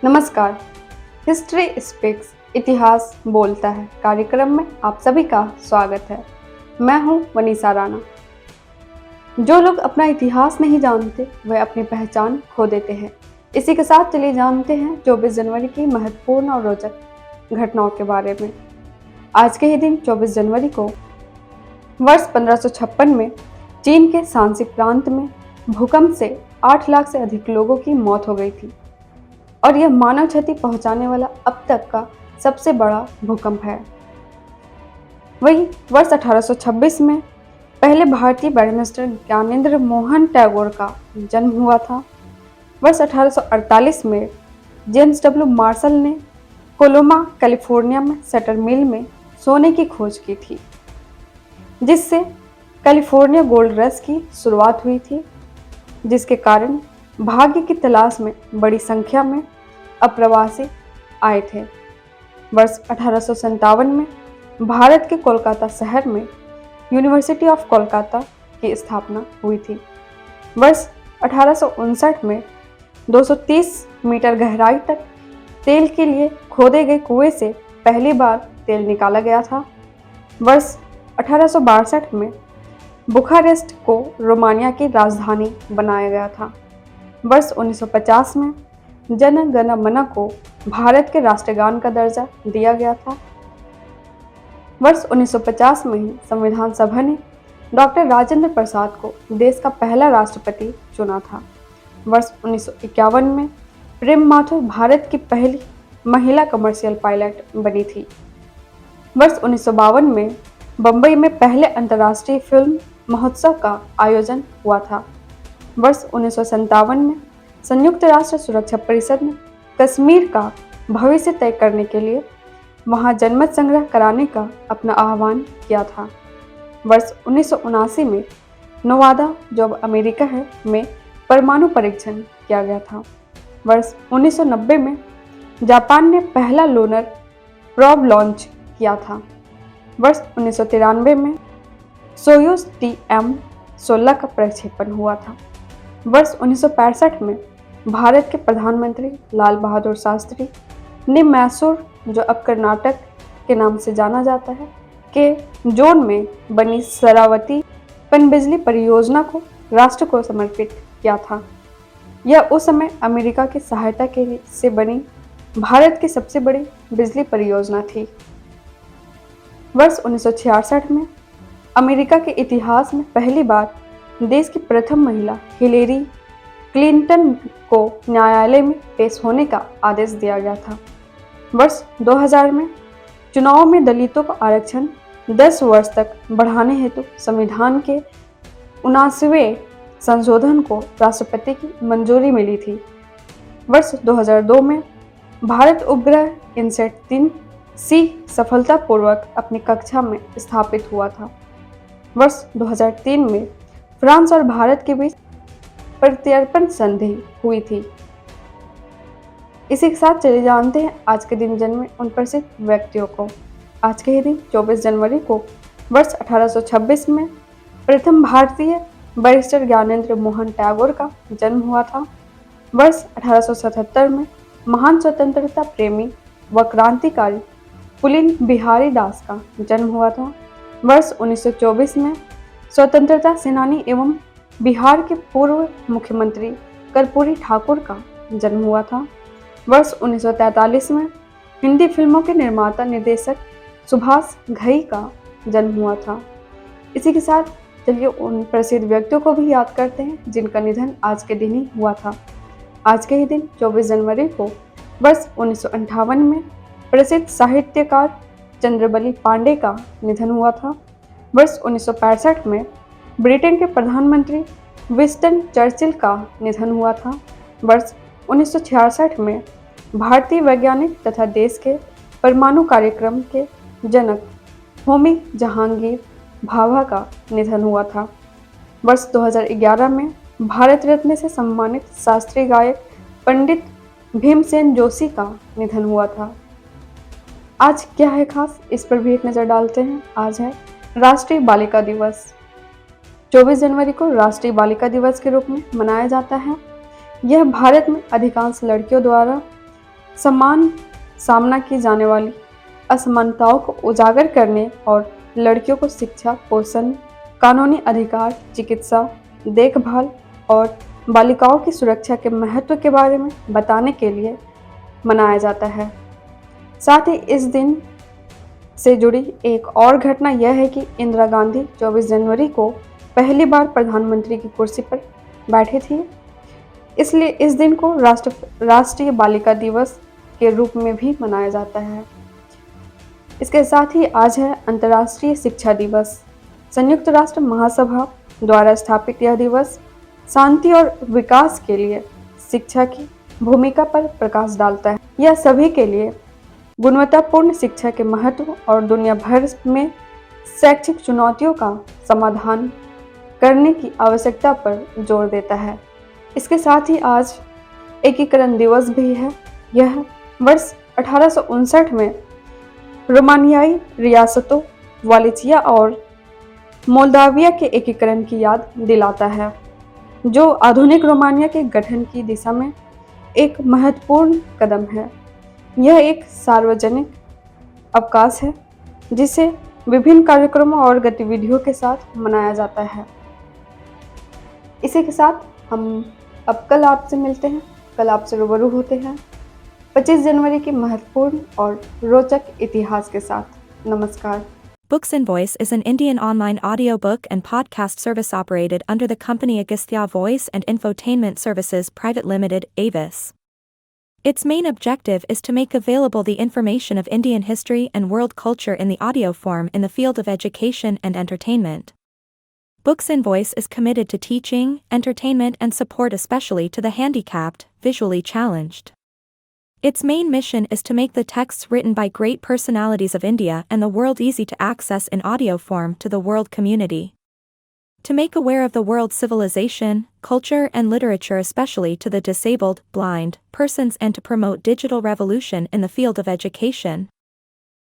नमस्कार। History speaks इतिहास बोलता है कार्यक्रम में आप सभी का स्वागत है। मैं हूं वनीसा राणा। जो लोग अपना इतिहास नहीं जानते वह अपनी पहचान खो देते हैं। इसी के साथ चलिए जानते हैं 24 जनवरी की महत्वपूर्ण और रोचक घटनाओं के बारे में। आज के ही दिन 24 जनवरी को वर्ष 1556 में चीन के शांसी प्रांत में भूकंप से 8 लाख से अधिक लोगों की मौत हो गई थी और यह मानव क्षति पहुंचाने वाला अब तक का सबसे बड़ा भूकंप है। वहीं वर्ष 1826 में पहले भारतीय बैरिस्टर ज्ञानेंद्र मोहन टैगोर का जन्म हुआ था। वर्ष 1848 में जेम्स डब्ल्यू मार्शल ने कोलोमा कैलिफोर्निया में सटर मिल में सोने की खोज की थी, जिससे कैलिफोर्निया गोल्ड रश की शुरुआत हुई थी, जिसके कारण भाग्य की तलाश में बड़ी संख्या में अप्रवासी आए थे। वर्ष 1857 में भारत के कोलकाता शहर में यूनिवर्सिटी ऑफ कोलकाता की स्थापना हुई थी। वर्ष 1859 में 230 मीटर गहराई तक तेल के लिए खोदे गए कुएं से पहली बार तेल निकाला गया था। वर्ष 1862 में बुखारेस्ट को रोमानिया की राजधानी बनाया गया था। वर्ष 1950 में जन गण मन को भारत के राष्ट्रगान का दर्जा दिया गया था। वर्ष 1950 में ही संविधान सभा ने डॉक्टर राजेंद्र प्रसाद को देश का पहला राष्ट्रपति चुना था। वर्ष 1951 में प्रेम माथुर भारत की पहली महिला कमर्शियल पायलट बनी थी। वर्ष 1952 में बम्बई में पहले अंतर्राष्ट्रीय फिल्म महोत्सव का आयोजन हुआ था। वर्ष 1957 में संयुक्त राष्ट्र सुरक्षा परिषद ने कश्मीर का भविष्य तय करने के लिए वहां जनमत संग्रह कराने का अपना आह्वान किया था। वर्ष 1979 में नोवादा, जो अब अमेरिका है, में परमाणु परीक्षण किया गया था। वर्ष 1990 में जापान ने पहला लूनर प्रोब लॉन्च किया था। वर्ष 1993 में सोयूज TM-16 का प्रक्षेपण हुआ था। वर्ष 1965 में भारत के प्रधानमंत्री लाल बहादुर शास्त्री ने मैसूर, जो अब कर्नाटक के नाम से जाना जाता है, के जोन में बनी शरावती पनबिजली परियोजना को राष्ट्र को समर्पित किया था। यह उस समय अमेरिका की सहायता से बनी भारत की सबसे बड़ी बिजली परियोजना थी। वर्ष 1966 में अमेरिका के इतिहास में पहली बार देश की प्रथम महिला हिलेरी क्लिंटन को न्यायालय में पेश होने का आदेश दिया गया था। वर्ष 2000 में चुनाव में दलितों का आरक्षण 10 वर्ष तक बढ़ाने हेतु संविधान के 79वें संशोधन को राष्ट्रपति की मंजूरी मिली थी। वर्ष 2002 में भारत उपग्रह इनसैट 3C सफलतापूर्वक अपनी कक्षा में स्थापित हुआ था। वर्ष 2003 में फ्रांस और भारत के बीच प्रत्यर्पण संधि हुई थी। इसी के साथ चले जानते हैं आज के दिन जन्मे उन प्रसिद्ध व्यक्तियों को। आज के ही दिन 24 जनवरी को वर्ष 1826 में प्रथम भारतीय बैरिस्टर ज्ञानेंद्र मोहन टैगोर का जन्म हुआ था। वर्ष 1877 में महान स्वतंत्रता प्रेमी व क्रांतिकारी पुलिन बिहारी दास का जन्म हुआ था। वर्ष 1924 में स्वतंत्रता सेनानी एवं बिहार के पूर्व मुख्यमंत्री कर्पूरी ठाकुर का जन्म हुआ था। वर्ष 1943 में हिंदी फिल्मों के निर्माता निर्देशक सुभाष घई का जन्म हुआ था। इसी के साथ चलिए उन प्रसिद्ध व्यक्तियों को भी याद करते हैं जिनका निधन आज के दिन ही हुआ था। आज के ही दिन 24 जनवरी को वर्ष 1958 में प्रसिद्ध साहित्यकार चंद्रबली पांडे का निधन हुआ था। वर्ष 1965 में ब्रिटेन के प्रधानमंत्री विंस्टन चर्चिल का निधन हुआ था। वर्ष 1966 में भारतीय वैज्ञानिक तथा देश के परमाणु कार्यक्रम के जनक होमी जहांगीर भाभा का निधन हुआ था। वर्ष 2011 में भारत रत्न से सम्मानित शास्त्रीय गायक पंडित भीमसेन जोशी का निधन हुआ था। आज क्या है खास, इस पर भी एक नज़र डालते हैं। आज है राष्ट्रीय बालिका दिवस। 24 जनवरी को राष्ट्रीय बालिका दिवस के रूप में मनाया जाता है। यह भारत में अधिकांश लड़कियों द्वारा समान सामना की जाने वाली असमानताओं को उजागर करने और लड़कियों को शिक्षा, पोषण, कानूनी अधिकार, चिकित्सा, देखभाल और बालिकाओं की सुरक्षा के महत्व के बारे में बताने के लिए मनाया जाता है। साथ ही इस दिन से जुड़ी एक और घटना यह है कि इंदिरा गांधी 24 जनवरी को पहली बार प्रधानमंत्री की कुर्सी पर बैठी थी। इसलिए इस दिन को राष्ट्रीय बालिका दिवस के रूप में भी मनाया जाता है। इसके साथ ही आज है अंतर्राष्ट्रीय शिक्षा दिवस। संयुक्त राष्ट्र महासभा द्वारा स्थापित यह दिवस शांति और विकास के लिए शिक्षा की भूमिका पर प्रकाश डालता है। यह सभी के लिए गुणवत्तापूर्ण शिक्षा के महत्व और दुनिया भर में शैक्षिक चुनौतियों का समाधान करने की आवश्यकता पर जोर देता है। इसके साथ ही आज एकीकरण दिवस भी है। यह वर्ष 1859 में रोमानियाई रियासतों वालेंसिया और मोल्दाविया के एकीकरण की याद दिलाता है, जो आधुनिक रोमानिया के गठन की दिशा में एक महत्वपूर्ण कदम है। यह एक सार्वजनिक अवकाश है जिसे विभिन्न कार्यक्रमों और गतिविधियों के साथ मनाया जाता है। इसी के साथ हम अब कल आपसे मिलते हैं, कल आपसे रूबरू होते हैं 25 जनवरी की महत्वपूर्ण और रोचक इतिहास के साथ। नमस्कार। Books and Voice is an Indian online audiobook and podcast service operated under the company Agastya Voice and Infotainment Services Private Limited, Avis. Its main objective is to make available the information of Indian history and world culture in the audio form in the field of education and entertainment. Books and Voice is committed to teaching, entertainment and support especially to the handicapped, visually challenged. Its main mission is to make the texts written by great personalities of India and the world easy to access in audio form to the world community. To make aware of the world's civilization, culture and literature especially to the disabled, blind, persons and to promote digital revolution in the field of education.